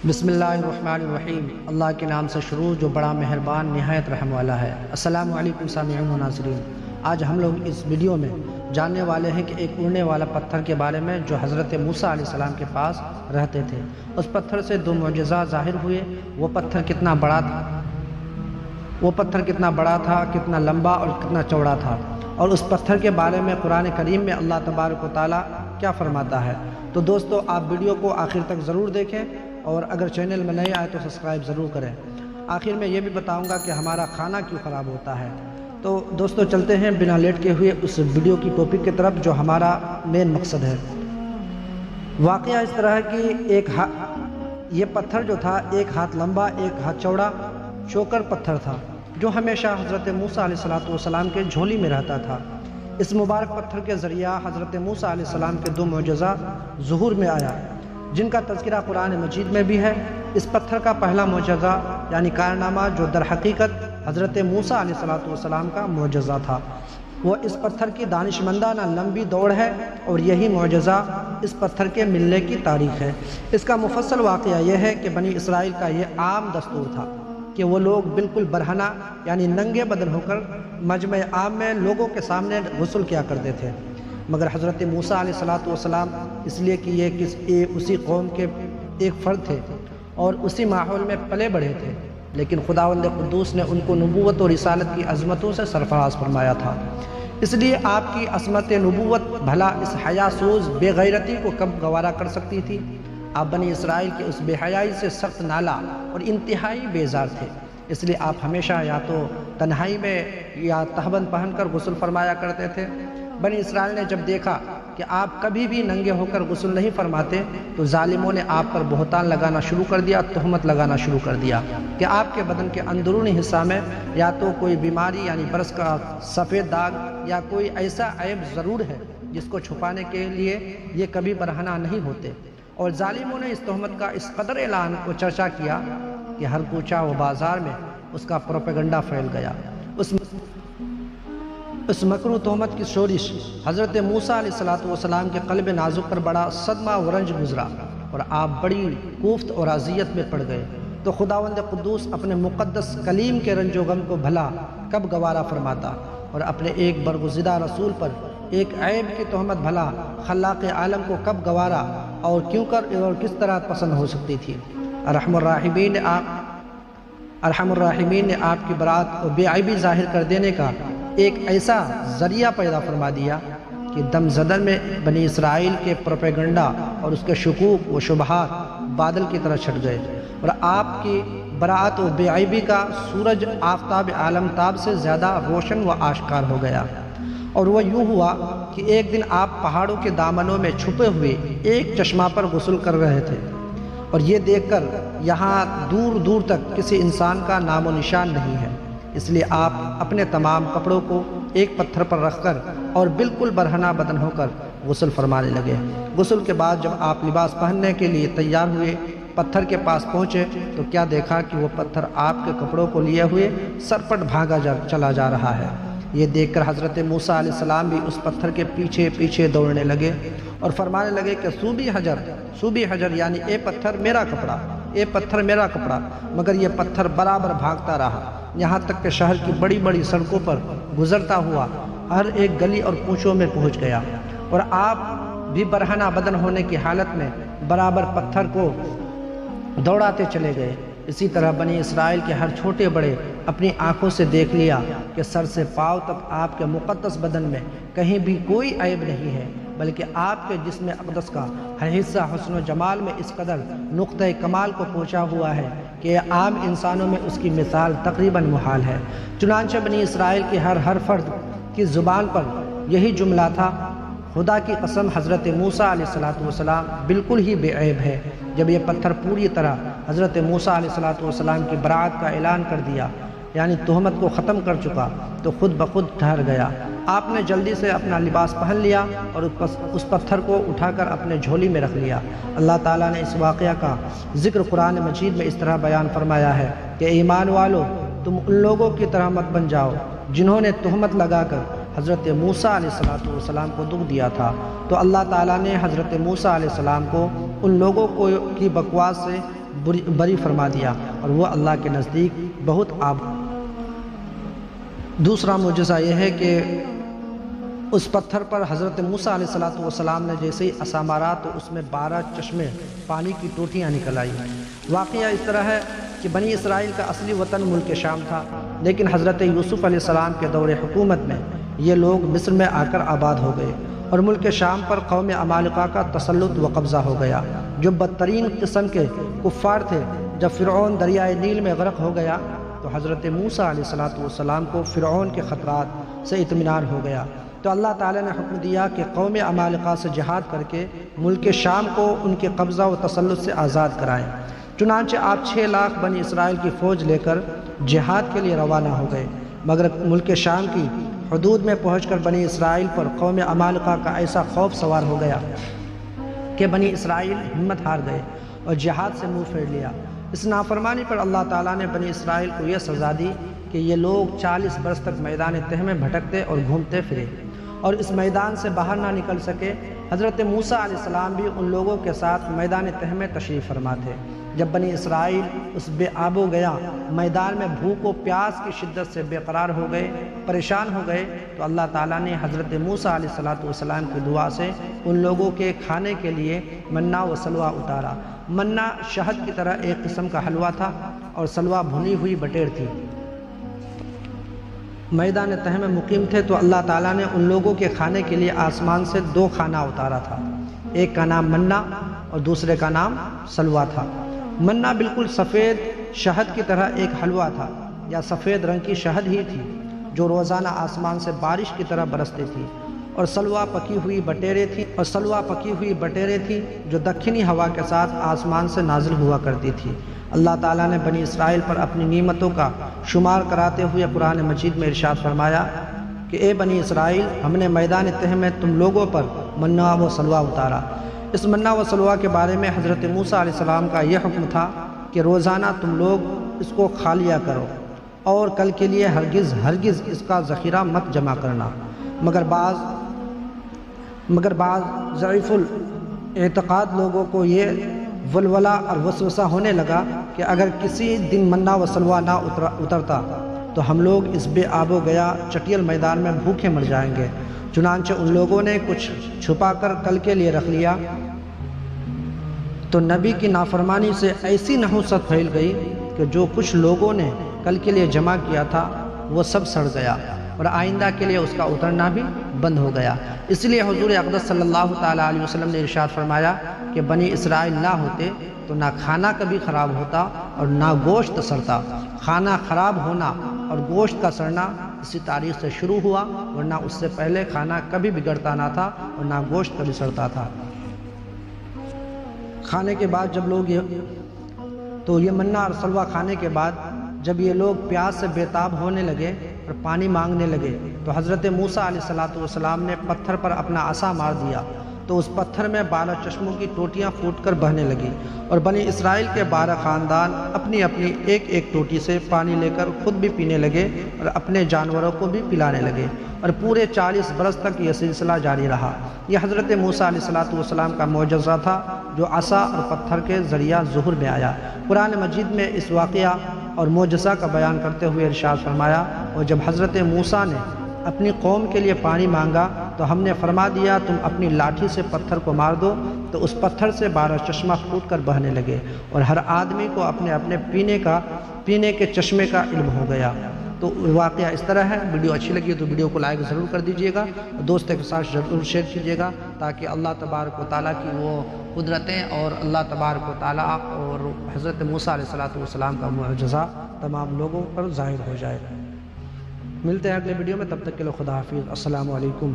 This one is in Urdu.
بسم اللہ الرحمن الرحیم۔ اللہ کے نام سے شروع جو بڑا مہربان نہایت رحم والا ہے۔ السلام علیکم سامعین و ناظرین۔ آج ہم لوگ اس ویڈیو میں جاننے والے ہیں کہ ایک اڑنے والا پتھر کے بارے میں جو حضرت موسیٰ علیہ السلام کے پاس رہتے تھے۔ اس پتھر سے دو معجزات ظاہر ہوئے۔ وہ پتھر کتنا بڑا تھا، کتنا لمبا اور کتنا چوڑا تھا، اور اس پتھر کے بارے میں قرآن کریم میں اللہ تبارک و تعالیٰ کیا فرماتا ہے۔ تو دوستو آپ ویڈیو کو آخر تک ضرور دیکھیں، اور اگر چینل میں نئے آئے تو سبسکرائب ضرور کریں۔ آخر میں یہ بھی بتاؤں گا کہ ہمارا کھانا کیوں خراب ہوتا ہے۔ تو دوستو چلتے ہیں بنا لیٹ کے ہوئے اس ویڈیو کی ٹاپک کی طرف جو ہمارا مین مقصد ہے۔ واقعہ اس طرح ہے کہ یہ پتھر جو تھا ایک ہاتھ لمبا ایک ہاتھ چوڑا چوکر پتھر تھا، جو ہمیشہ حضرت موسیٰ علیہ السلام کے جھولی میں رہتا تھا۔ اس مبارک پتھر کے ذریعہ حضرت موسیٰ علیہ السلام کے دو معجزات ظہور میں آیا، جن کا تذکرہ قرآن مجید میں بھی ہے۔ اس پتھر کا پہلا معجزہ یعنی کارنامہ جو در حقیقت حضرت موسیٰ علیہ السلام کا معجزہ تھا، وہ اس پتھر کی دانشمندانہ لمبی دوڑ ہے، اور یہی معجزہ اس پتھر کے ملنے کی تاریخ ہے۔ اس کا مفصل واقعہ یہ ہے کہ بنی اسرائیل کا یہ عام دستور تھا کہ وہ لوگ بالکل برہنہ یعنی ننگے بدن ہو کر مجمع عام میں لوگوں کے سامنے غسل کیا کرتے تھے، مگر حضرت موسیٰ علیہ السلام اس لیے کہ یہ اسی قوم کے ایک فرد تھے اور اسی ماحول میں پلے بڑھے تھے، لیکن خداوند قدوس نے ان کو نبوت اور رسالت کی عظمتوں سے سرفراز فرمایا تھا۔ اس لیے آپ کی عصمت نبوت بھلا اس حیا سوز بے غیرتی کو کب گوارا کر سکتی تھی۔ آپ بنی اسرائیل کے اس بے حیائی سے سخت نالا اور انتہائی بیزار تھے، اس لیے آپ ہمیشہ یا تو تنہائی میں یا تہبند پہن کر غسل فرمایا کرتے تھے۔ بنی اسرائیل نے جب دیکھا کہ آپ کبھی بھی ننگے ہو کر غسل نہیں فرماتے تو ظالموں نے آپ پر بہتان لگانا شروع کر دیا، تہمت لگانا شروع کر دیا کہ آپ کے بدن کے اندرونی حصہ میں یا تو کوئی بیماری یعنی برس کا سفید داغ یا کوئی ایسا عیب ضرور ہے جس کو چھپانے کے لیے یہ کبھی برہنہ نہیں ہوتے۔ اور ظالموں نے اس تہمت کا اس قدر اعلان و چرچا کیا کہ ہر کوچہ و بازار میں اس کا پروپیگنڈا پھیل گیا۔ اس مکروہ تہمت کی شورش حضرت موسیٰ علیہ السلام کے قلب نازک پر بڑا صدمہ و رنج گزرا، اور آپ بڑی کوفت اور اذیت میں پڑ گئے۔ تو خداوند قدوس اپنے مقدس کلیم کے رنج و غم کو بھلا کب گوارا فرماتا، اور اپنے ایک برگزیدہ رسول پر ایک عیب کی تہمت بھلا خلاق عالم کو کب گوارا اور کیوں کر اور کس طرح پسند ہو سکتی تھی۔ ارحم الراحمین نے آپ کی برات اور بے عیبی ظاہر کر دینے کا ایک ایسا ذریعہ پیدا فرما دیا کہ دم زدن میں بنی اسرائیل کے پروپیگنڈا اور اس کے شکوک و شبہات بادل کی طرح چھٹ گئے، اور آپ کی براعت و بے عیبی کا سورج آفتاب عالم تاب سے زیادہ روشن و آشکار ہو گیا۔ اور وہ یوں ہوا کہ ایک دن آپ پہاڑوں کے دامنوں میں چھپے ہوئے ایک چشمہ پر غسل کر رہے تھے، اور یہ دیکھ کر یہاں دور دور تک کسی انسان کا نام و نشان نہیں ہے، اس لیے آپ اپنے تمام کپڑوں کو ایک پتھر پر رکھ کر اور بالکل برہنہ بدن ہو کر غسل فرمانے لگے۔ غسل کے بعد جب آپ لباس پہننے کے لیے تیار ہوئے، پتھر کے پاس پہنچے تو کیا دیکھا کہ وہ پتھر آپ کے کپڑوں کو لیے ہوئے سرپٹ بھاگا چلا جا رہا ہے۔ یہ دیکھ کر حضرت موسیٰ علیہ السلام بھی اس پتھر کے پیچھے پیچھے دوڑنے لگے اور فرمانے لگے کہ صوبی حجر یعنی اے پتھر میرا کپڑا، اے پتھر میرا کپڑا، مگر یہ پتھر برابر بھاگتا رہا، یہاں تک کہ شہر کی بڑی بڑی سڑکوں پر گزرتا ہوا ہر ایک گلی اور کوچوں میں پہنچ گیا، اور آپ بھی برہنہ بدن ہونے کی حالت میں برابر پتھر کو دوڑاتے چلے گئے۔ اسی طرح بنی اسرائیل کے ہر چھوٹے بڑے اپنی آنکھوں سے دیکھ لیا کہ سر سے پاؤں تک آپ کے مقدس بدن میں کہیں بھی کوئی عیب نہیں ہے، بلکہ آپ کے جسم اقدس کا ہر حصہ حسن و جمال میں اس قدر نقطۂ کمال کو پہنچا ہوا ہے کہ عام انسانوں میں اس کی مثال تقریباً محال ہے۔ چنانچہ بنی اسرائیل کے ہر فرد کی زبان پر یہی جملہ تھا، خدا کی قسم حضرت موسیٰ علیہ السلام بالکل ہی بے عیب ہے۔ جب یہ پتھر پوری طرح حضرت موسیٰ علیہ السلام کی براعت کا اعلان کر دیا، یعنی تہمت کو ختم کر چکا، تو خود بخود ٹھہر گیا۔ آپ نے جلدی سے اپنا لباس پہن لیا اور اس پتھر کو اٹھا کر اپنے جھولی میں رکھ لیا۔ اللہ تعالیٰ نے اس واقعہ کا ذکر قرآن مجید میں اس طرح بیان فرمایا ہے کہ ایمان والو، تم ان لوگوں کی طرح مت بن جاؤ جنہوں نے تہمت لگا کر حضرت موسیٰ علیہ السلام کو دکھ دیا تھا۔ تو اللہ تعالیٰ نے حضرت موسیٰ علیہ السلام کو ان لوگوں کی بکواس سے بری فرما دیا اور وہ اللہ کے نزدیک بہت دوسرا معجزہ یہ ہے کہ اس پتھر پر حضرت موسیٰ علیہ السلام نے جیسے ہی عصا مارا تو اس میں 12 چشمے پانی کی ٹوٹیاں نکل آئی۔ واقعہ اس طرح ہے کہ بنی اسرائیل کا اصلی وطن ملک شام تھا، لیکن حضرت یوسف علیہ السلام کے دور حکومت میں یہ لوگ مصر میں آ کر آباد ہو گئے اور ملک شام پر قوم عمالقہ کا تسلط و قبضہ ہو گیا، جو بدترین قسم کے کفار تھے۔ جب فرعون دریائے نیل میں غرق ہو گیا تو حضرت موسیٰ علیہ السلام کو فرعون کے خطرات سے اطمینان ہو گیا، تو اللہ تعالیٰ نے حکم دیا کہ قوم عمالقہ سے جہاد کر کے ملک شام کو ان کے قبضہ و تسلط سے آزاد کرائیں۔ چنانچہ آپ 6 لاکھ بنی اسرائیل کی فوج لے کر جہاد کے لیے روانہ ہو گئے، مگر ملک شام کی حدود میں پہنچ کر بنی اسرائیل پر قوم عمالقہ کا ایسا خوف سوار ہو گیا کہ بنی اسرائیل ہمت ہار گئے اور جہاد سے منہ پھیر لیا۔ اس نافرمانی پر اللہ تعالیٰ نے بنی اسرائیل کو یہ سزا دی کہ یہ لوگ 40 برس تک میدان تہ میں بھٹکتے اور گھومتے پھرے اور اس میدان سے باہر نہ نکل سکے۔ حضرت موسیٰ علیہ السلام بھی ان لوگوں کے ساتھ میدان تہ میں تشریف فرما تھے۔ جب بنی اسرائیل اس بے آب و گیا میدان میں بھوک و پیاس کی شدت سے بے قرار ہو گئے، پریشان ہو گئے، تو اللہ تعالیٰ نے حضرت موسیٰ علیہ السلام کی دعا سے ان لوگوں کے کھانے کے لیے منا و سلوہ اتارا۔ منا شہد کی طرح ایک قسم کا حلوہ تھا اور سلوہ بھنی ہوئی بٹیر تھی۔ میدان تہ میں مقیم تھے تو اللہ تعالیٰ نے ان لوگوں کے کھانے کے لیے آسمان سے 2 کھانا اتارا تھا، ایک کا نام منا اور دوسرے کا نام سلوہ تھا۔ منا بالکل سفید شہد کی طرح ایک حلوہ تھا یا سفید رنگ کی شہد ہی تھی جو روزانہ آسمان سے بارش کی طرح برستی تھی، اور سلوہ پکی ہوئی بٹیریں تھیں جو دکھنی ہوا کے ساتھ آسمان سے نازل ہوا کرتی تھی۔ اللہ تعالیٰ نے بنی اسرائیل پر اپنی نعمتوں کا شمار کراتے ہوئے قرآن مجید میں ارشاد فرمایا کہ اے بنی اسرائیل، ہم نے میدان تہ میں تم لوگوں پر منا و سلوہ اتارا۔ اس منا و سلوہ کے بارے میں حضرت موسیٰ علیہ السلام کا یہ حکم تھا کہ روزانہ تم لوگ اس کو کھا لیا کرو اور کل کے لیے ہرگز اس کا ذخیرہ مت جمع کرنا۔ مگر بعض ضعیف الاعتقاد لوگوں کو یہ ولولہ اور وسوسہ ہونے لگا کہ اگر کسی دن منا و سلوہ نہ اترتا تو ہم لوگ اس بے آب و گیا چٹیل میدان میں بھوکے مر جائیں گے۔ چنانچہ ان لوگوں نے کچھ چھپا کر کل کے لیے رکھ لیا، تو نبی کی نافرمانی سے ایسی نحوست پھیل گئی کہ جو کچھ لوگوں نے کل کے لیے جمع کیا تھا وہ سب سڑ گیا اور آئندہ کے لیے اس کا اترنا بھی بند ہو گیا۔ اس لیے حضور اقدس صلی اللہ تعالیٰ علیہ وسلم نے ارشاد فرمایا کہ بنی اسرائیل نہ ہوتے تو نہ کھانا کبھی خراب ہوتا اور نہ گوشت سڑتا۔ کھانا خراب ہونا اور گوشت کا سڑنا اسی تاریخ سے شروع ہوا، ورنہ اس سے پہلے کھانا کبھی بگڑتا نہ تھا اور نہ گوشت کبھی سڑتا تھا۔ کھانے کے بعد جب لوگ یہ منا اور سلوہ کھانے کے بعد جب یہ لوگ پیاس سے بے تاب ہونے لگے اور پانی مانگنے لگے تو حضرت موسیٰ علیہ السلام نے پتھر پر اپنا عصا مار دیا، تو اس پتھر میں 12 چشموں کی ٹوٹیاں پھوٹ کر بہنے لگی اور بنی اسرائیل کے 12 خاندان اپنی اپنی ایک ٹوٹی سے پانی لے کر خود بھی پینے لگے اور اپنے جانوروں کو بھی پلانے لگے، اور پورے 40 برس تک یہ سلسلہ جاری رہا۔ یہ حضرت موسیٰ علیہ السلام کا معجزہ تھا جو عصا اور پتھر کے ذریعہ ظہور میں آیا۔ قرآن مجید میں اس واقعہ اور معجزہ کا بیان کرتے ہوئے ارشاد فرمایا، اور جب حضرت موسیٰ نے اپنی قوم کے لیے پانی مانگا تو ہم نے فرما دیا تم اپنی لاٹھی سے پتھر کو مار دو، تو اس پتھر سے 12 چشمہ پھوٹ کر بہنے لگے اور ہر آدمی کو اپنے اپنے پینے کے چشمے کا علم ہو گیا۔ تو واقعہ اس طرح ہے۔ ویڈیو اچھی لگی تو ویڈیو کو لائک ضرور کر دیجئے گا، دوستوں کے ساتھ ضرور شیئر کیجئے گا تاکہ اللہ تبارک و تعالیٰ کی وہ قدرتیں اور اللہ تبارک و تعالیٰ اور حضرت موسیٰ علیہ السلام کا معجزہ تمام لوگوں پر ظاہر ہو جائے۔ ملتے ہیں اگلے ویڈیو میں، تب تک کے لیے خدا حافظ، السلام علیکم۔